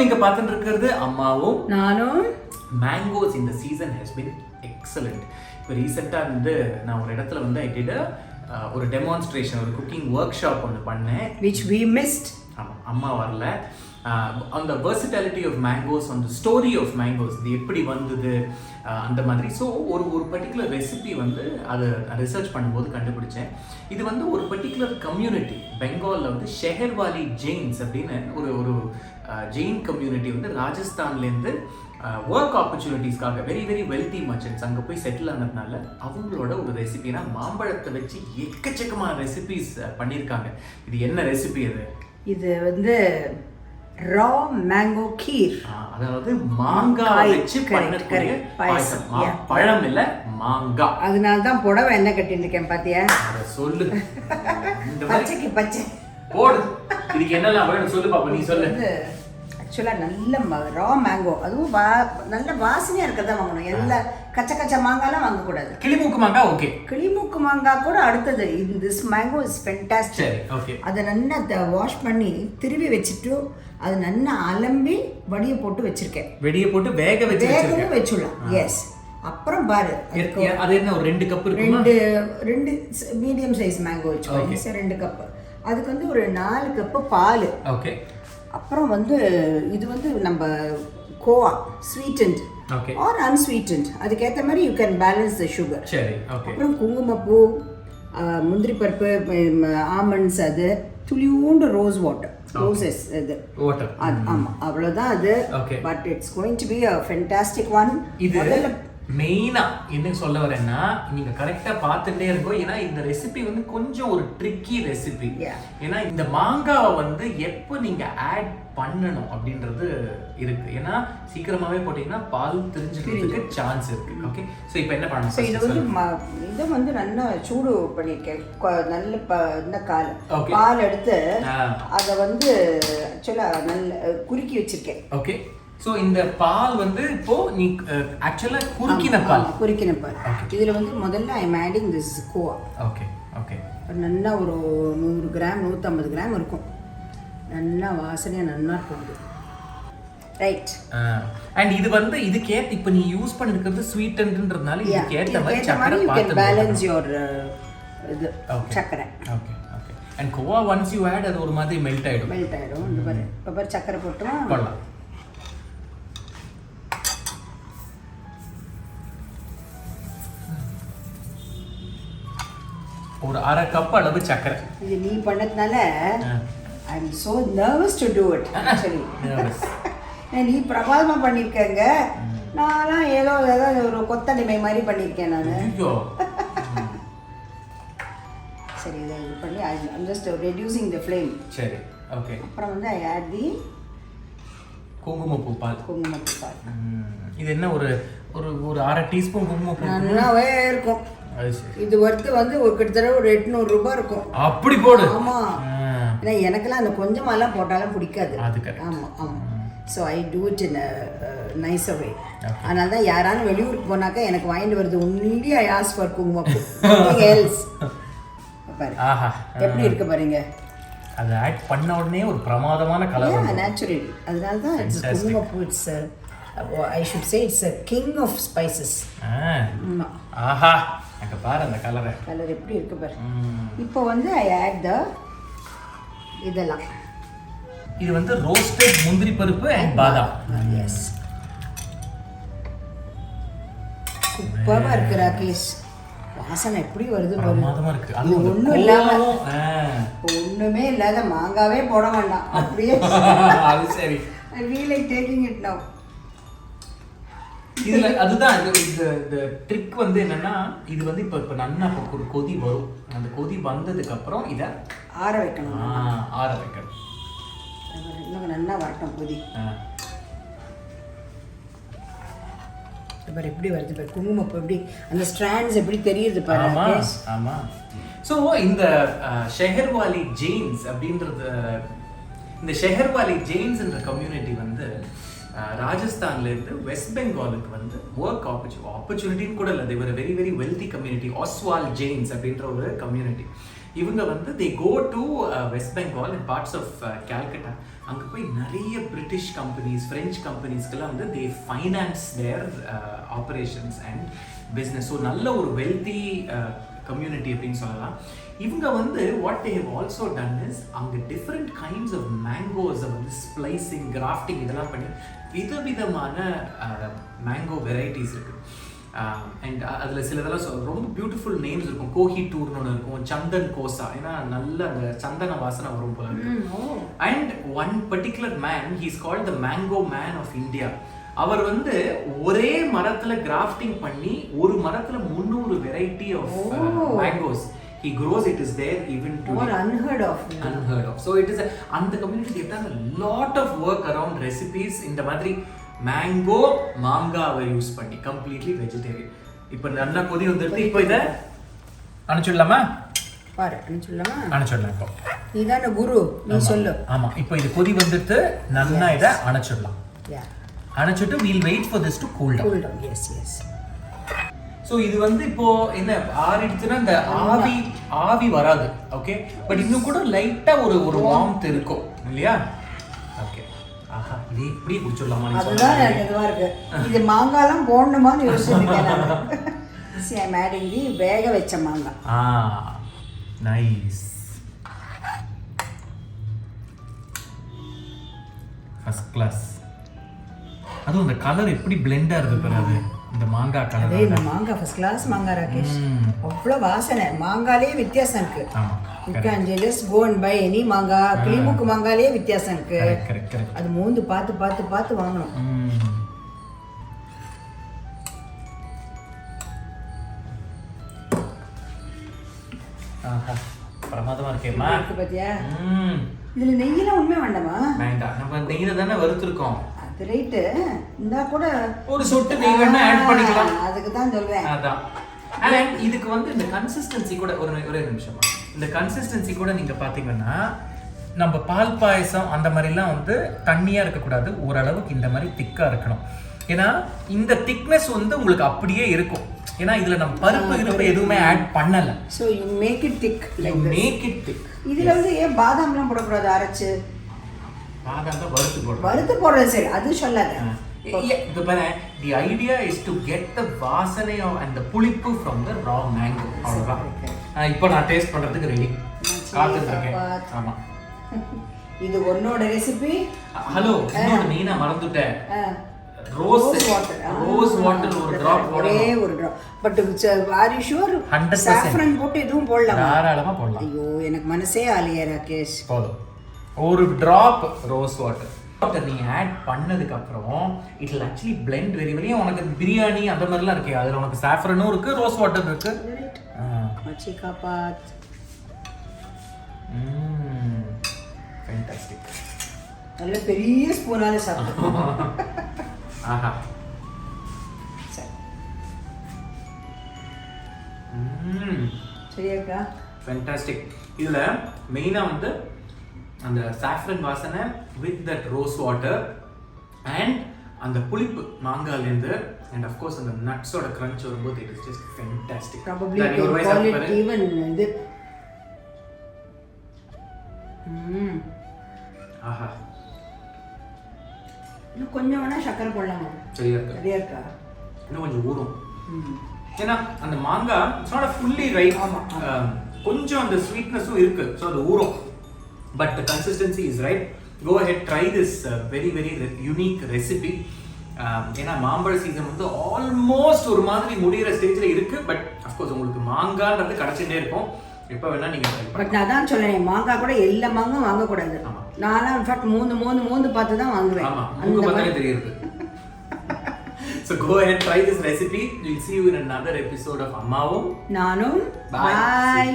நீங்க பார்த்துட்டு இருக்கிறது அம்மாவும் நானும். மேங்கோஸ் இந்த சீசன் ஹஸ் பின் எக்ஸலண்ட். இப்போ ரீசெண்டாக வந்து நான் ஒரு இடத்துல வந்து ஐ டிட் ஒரு டெமான்ஸ்ட்ரேஷன், ஒரு குக்கிங் ஒர்க் ஷாப் ஒன்று பண்ணேன். Which we missed. ஆமாம், அம்மா வரல. அந்த வெர்சிட்டாலிட்டி ஆஃப் மேங்கோஸ், அந்த ஸ்டோரி ஆஃப் மேங்கோஸ், இது எப்படி வந்தது அந்த மாதிரி. ஸோ ஒரு பர்டிகுலர் ரெசிபி வந்து அதை ரிசர்ச் பண்ணும்போது கண்டுபிடிச்சேன். இது வந்து ஒரு பர்டிகுலர் கம்யூனிட்டி பெங்காலில் வந்து ஷெஹர்வாலி ஜெயின்ஸ் அப்படின்னு ஒரு ஜெயின் கம்யூனிட்டி வந்து ராஜஸ்தான்லேருந்து ஒர்க் ஆப்பர்ச்சுனிட்டிஸ்க்காக வெரி வெரி வெல்தி மர்ச்சன்ட்ஸ் அங்கே போய் செட்டில் ஆனதுனால அவங்களோட ஒரு ரெசிபினா மாம்பழத்தை வச்சு எக்கச்சக்கமான ரெசிபிஸ் பண்ணியிருக்காங்க. இது என்ன ரெசிபி? அது இது வந்து ரா மேங்கோ கீர், அதாவது மாங்காய் வச்சு பண்ணக்கூடிய பாயசம். பழம் இல்ல, மாங்காய். அதனால தான் புடவை என்ன கட்டிட்டு இருக்கேன் பாத்தியா? அத சொல்லு. பச்சைக்கு பச்சை போடு. இதுக்கு என்னெல்லாம் வேணும் சொல்லு பாப்பா, நீ சொல்லு. ஆக்சுவலாக நல்ல ரா மேங்கோ, அதுவும் நல்ல வாசனையாக இருக்கிறதா வாங்கணும். எல்லா கச்ச மாங்காய்லாம் வாங்கக்கூடாது. கிளிமூக்கு மாங்காய் ஓகே, கிளிமூக்கு மாங்காய் கூட அடுத்தது. This mango is fantastic. அதை நல்லா வாஷ் பண்ணி திருவி வச்சுட்டு அது நல்லா அலம்பி வடியை போட்டு வச்சிருக்கேன். வெடியை போட்டு வேக வச்சுடலாம். எஸ். அப்புறம் பாரு, அது என்ன ஒரு 2 கப் இருக்குமா? ரெண்டு மீடியம் சைஸ் மேங்கோ வச்சுக்கோங்க சார், 2 கப். அதுக்கு வந்து ஒரு 4 கப்பு பால். ஓகே. அப்புறம் வந்து இது வந்து நம்ம கோவா ஸ்வீட்டன்ட் ஆர் அன்ஸ்வீட்டன்ட், அதுக்கேற்ற மாதிரி you can balance the sugar. சரி, ஓகே. அப்புறம் குங்குமப்பூ, முந்திரி பருப்பு, ஆமண்ட்ஸ், அது துளியூண்டு ரோஸ் வாட்டர், ரோசஸ் இது வாட்டர். ஆமாம், அவ்வளோதான் அது. But it's going to be a fantastic one. இது மெயினா என்ன சொல்ல வரேன்னா, நீங்க கரெக்டா பார்த்துட்டே இருக்கோம். ஏன்னா இந்த ரெசிபி வந்து கொஞ்சம் ஒரு ட்ரிக்கி ரெசிபி. ஏன்னா இந்த மாங்காவை வந்து எப்போ நீங்க ஆட் பண்ணணும் அப்படின்றது இருக்கு. ஏன்னா சீக்கிரமாவே போட்டீங்கன்னா பால் தெரிஞ்சுக்கிறதுக்கு சான்ஸ் இருக்கு. ஓகே, ஸோ இப்போ என்ன பண்ணணும்? ஸோ இது வந்து இதை வந்து நல்லா சூடு பண்ணியிருக்கேன். நல்ல இந்த பால் எடுத்து அதை வந்து ஆக்சுவலாக நல்ல குறுக்கி வச்சிருக்கேன். ஓகே. ஸோ இந்த பால் வந்து இப்போ நீ ஆக்சுவலாக குறுக்கின பால். இதில் வந்து முதல்ல I am adding this Goa. Okay okay. நல்லா ஒரு 100 கிராம் 150 கிராம் இருக்கும். நல்லா வாசனையாக நல்லா இருக்கும். ரைட். அண்ட் இது வந்து இதுக்கேற்ற இப்போ நீ யூஸ் பண்ணிருக்கிறது ஸ்வீட்டன்றதுனால இதுக்கேற்ற மாதிரி சக்கரை பார்த்து பேலன்ஸ் யுவர் இது சக்கரை. Okay okay. And khoa once you add அது ஒரு மாதிரி மெல்ட் ஆயிடும். இந்த பாரு, இப்போ பாரு சக்கரை போட்டுமா? ஒரு 1/2 கப் அளவு சக்கரை. இது நீ பண்ணதுனால I am so nervous to do it actually. நீ பிரபாதமா பண்ணிருக்கங்க, நான்லாம் ஏதோ ஒரு கொத்தடிமை மாதிரி பண்ணிருக்கேன் நான். சரி, இதை இது பண்ணி I am just reducing the flame. சரி, ஓகே. அப்புறம் வந்து ஐ ஆட் தி குங்குமப்பூ பால். இது என்ன ஒரு ஒரு 1/2 டீஸ்பூன் குங்குமப்பூ நல்லாவே இருக்கும். இது வந்து ஒரு கிட்டத்தட்ட ஒரு 800 ரூபாய் இருக்கும். அப்படி போடு. ஆமா, ஏன்னா எனக்கெல்லாம் அந்த கொஞ்சமாலாம் போட்டாலும் பிடிக்காது. ஆமா ஆமா. So I do it in nicer way. அதனால தான் யாராலும் வெளியூருக்கு போனாக்கா எனக்கு வாங்கிட்டு வருது ஒன்லி ஐ ஆஸ்க் ஃபார் குங்குமப்பூ, நத்திங் எல்ஸ். பாரு எப்படி இருக்கு பாருங்க. அது ஆட் பண்ண உடனே ஒரு பிரமாதமான கலர். நேச்சுரலி அதனால தான் இட்ஸ் குங்குமப்பூ. It's I should say it's a king of spices. ஆஹா, அங்க பாரு அந்த கலர் எப்படி இருக்கு பாரு. இப்போ வந்து I add the இதெல்லாம். இது வந்து ரோஸ்டட் முந்திரி பருப்பு and பாதாம். எஸ், சூப்பரா இருக்கு ராகேஷ். வாசனை எப்படி வருது பாரு. பிரமாதமா இருக்கு. அது ஒண்ணுமே இல்லாத மாங்காவே போட வேண்டாம், அப்படியே. அது சரி. I feel like taking it now. இதுல அதுதான் இந்த ட்ரிக் வந்து என்னன்னா, இது வந்து இப்போ நல்லா ஒரு கொதி வரும். அந்த கொதி வந்ததுக்கு அப்புறம் இதை ஆற வைக்கணும். ஆற வைக்கணும். இன்னும் நல்லா வரட்டும் கொதி. பாரு எப்படி வருது பாரு, குங்குமப்பூ எப்படி அந்த ஸ்ட்ராண்ட்ஸ் எப்படி தெரியுது பாரு. ஆமா ஆமா. ஸோ இந்த ஷெஹர்வாலி ஜெயின்ஸ் அப்படின்றது, இந்த ஷெஹர்வாலி ஜெயின்ஸ்ன்ற கம்யூனிட்டி வந்து ராஜஸ்தான்லேருந்து வெஸ்ட் பெங்காலுக்கு வந்து ஒர்க் ஆப்பர்ச்சுனிட்டின்னு கூட இல்லை, they're very very wealthy community. Oswal Jains அப்படின்ற ஒரு கம்யூனிட்டி. இவங்க வந்து they go to West Bengal and parts of Calcutta. அங்கே போய் நிறைய பிரிட்டிஷ் கம்பெனிஸ், ஃப்ரெஞ்ச் கம்பெனிஸ்க்கெல்லாம் வந்து they finance their operations and business. So நல்ல ஒரு வெல்தி கம்யூனிட்டி அப்படின்னு சொல்லலாம். இவங்க வந்து what they have also done is அங்கே டிஃப்ரெண்ட் கைண்ட்ஸ் ஆஃப் மேங்கோஸை வந்து ஸ்ப்ளைசிங், கிராஃப்டிங் இதெல்லாம் பண்ணி விதவிதமான மேங்கோ வெரைட்டிஸ் இருக்குது. அண்ட் அதில் சிலதெல்லாம் ரொம்ப பியூட்டிஃபுல் நேம்ஸ் இருக்கும். கோஹி டூர்னு ஒன்று இருக்கும், சந்தன் கோசா, ஏன்னா நல்ல அந்த சந்தன வாசனை வரும் போல இருக்கு. And one particular man, he is called the mango man of India. அவர் வந்து ஒரே மரத்துல கிராஃப்டிங் பண்ணி ஒரு மரத்துல 300 variety of mangoes he grows. It is there even today. More unheard of. So it is and the community they've done a lot of work around recipes இந்த மாதிரி mango மாங்காவை use பண்ணி கம்ப்ளீட்லி வெஜிடேரியன். இப்போ நல்லா கொதி வந்துருது. இப்போ இதை அனுப்பிச்சுடலாமா? பாரு அனுப்பிச்சுடலாமா? அனுப்பிச்சுடலாம். இப்போ நீதான குரு, நீ சொல்லு. ஆமா, இப்போ இது கொதி வந்துட்டு நல்லா இதை அனுப்பிச்சுடலாம். அனுப்பிச்சுட்டு we'll wait for this to cool down. Yes. So இது வந்து இப்போ என்ன ஆறிடுச்சுன்னா இந்த ஆவி வராது. ஓகே, பட் இன்னும் கூட லைட்டா ஒரு வார்ம்த் இருக்கும் இல்லையா? ஓகே, ஆஹா, இது இப்படி குடிச்சிடலாமா? அதுதான் எனக்கு இதுவா இருக்கு. இது மாங்காய்லாம் போடணுமான்னு யோசிச்சிருக்கேன் நான். See, I'm adding the வேக வச்ச மாங்காய். Nice, first class. அதுவும் இந்த கலர் எப்படி பிளெண்டா இருக்கு பாரு. இந்த மாங்காய் கலர், இந்த மாங்காய் ஃபர்ஸ்ட் கிளாஸ் மாங்காய் ராகேஷ். அவ்வளோ வாசனை. மாங்காயிலே வித்தியாசம் இருக்கு. You can just go and buy any மாங்காய். கிளிமுக்கு மாங்காயிலே வித்தியாசம் இருக்கு. அது மூந்து பார்த்து வாங்கணும். பிரமாதமா இருக்கேம்மா. இருக்கு பாத்தியா? இதுல நெய்யெல்லாம் உண்மை வேண்டாமா? வேண்டாம், நம்ம நெய்யில தானே வறுத்துருக்கோம். அது ரைட்டு. இந்தா கூட ஒரு சொட்டு நெய் வேணா ஆட் பண்ணிக்கலாம். அதுக்கு தான் சொல்றேன். அதான். அண்ட் இதுக்கு வந்து இந்த கன்சிஸ்டன்சி கூட ஒரே நிமிஷமா, இந்த கன்சிஸ்டன்சி கூட நீங்க பாத்தீங்கன்னா நம்ம பால் பாயசம் அந்த மாதிரிலாம் வந்து தண்ணியா இருக்கக்கூடாது, ஓரளவுக்கு இந்த மாதிரி திக்கா இருக்கணும். ஏன்னா இந்த திக்னஸ் வந்து உங்களுக்கு அப்படியே இருக்கும். ஏன்னா இதுல நம்ம பருப்பு இருப்பு எதுவுமே ஆட் பண்ணல. So you make it thick like this. Make it thick. இதுல வந்து ஏன் பாதாம்லாம் போடக்கூடாது அரைச்சு? பாதாம் தான் வறுத்து போடுறது சரி, அது சொல்லாத. The idea is to get the வாசனை and the புளிப்பு from the raw mango. அவ்வளவுதான். இப்போ நான் டேஸ்ட் பண்றதுக்கு ரெடி காத்துட்டு இருக்கேன். ஆமா, இது உன்னோட ரெசிபி. ஹலோ, இன்னொரு மெயினா மறந்துட்டேன். ரோஸ் வாட்டர் ஒரு டிராப் போடணும். ஒரே ஒரு drop. But are you sure? Saffron போட்டு எதுவும் போடலாமா? தாராளமா போடலாம். ஐயோ, எனக்கு மனசே ஆலியா ராகேஷ். போதும், ஒரு டிராப் ரோஸ் வாட்டர் நீங்க ஆட் பண்ணதுக்கு அப்புறம் it will actually blend very well. உனக்கு பிரியாணி அந்த மாதிரிலாம் இருக்கு, அதுல உனக்கு சாஃப்ரனும் இருக்கு, ரோஸ் வாட்டர் இருக்கு. மச்சி காபாத். ஃபேண்டாஸ்டிக். நல்ல பெரிய ஸ்பூனால சாப்பிடு. ஆஹா, சரியாக்கா? ஃபேண்டாஸ்டிக். இதுல மெயினா வந்து அந்த சாஃப்ரன் வாசனை with that rose water and அந்த புளிப்பு மாங்காயிலேருந்து அண்ட் ஆஃப் கோர்ஸ் அந்த நட்ஸோட கிரன்ச் வரும்போது it is just fantastic. Probably you call it even இது. ஆஹா, இன்னும் கொஞ்சம் வேணா சக்கரை போடலாமா? சரியா இருக்கா? இன்னும் கொஞ்சம் ஊறும். ஏன்னா அந்த மாங்காய் இட்ஸ் நாட் ஃபுல்லி ரைட். கொஞ்சம் அந்த ஸ்வீட்னஸும் இருக்கு, ஸோ அது ஊறும். But the consistency is right. Go ahead, try this very unique recipe. ஏன்னா மாம்பழ சீசன் வந்து ஆல்மோஸ்ட் ஒரு மாதிரி முடிகிற ஸ்டேஜ்ல இருக்கு. பட் அஃப்கோர்ஸ் உங்களுக்கு மாங்கான்றது கிடைச்சிட்டே இருக்கும், எப்போ வேணா நீங்க ட்ரை பண்ணலாம். பட் நான் தான் சொல்றேன், மாங்காய் கூட எல்லா மாங்காயும் வாங்கக்கூடாது. நான்லாம் இன்ஃபேக்ட் மூந்து பார்த்து தான் வாங்குவேன். ஆமா, மூக்கு பார்த்தாலே தெரியுது. So go ahead, try this recipe. We'll see you in another episode of Ammavum Naanum. Bye.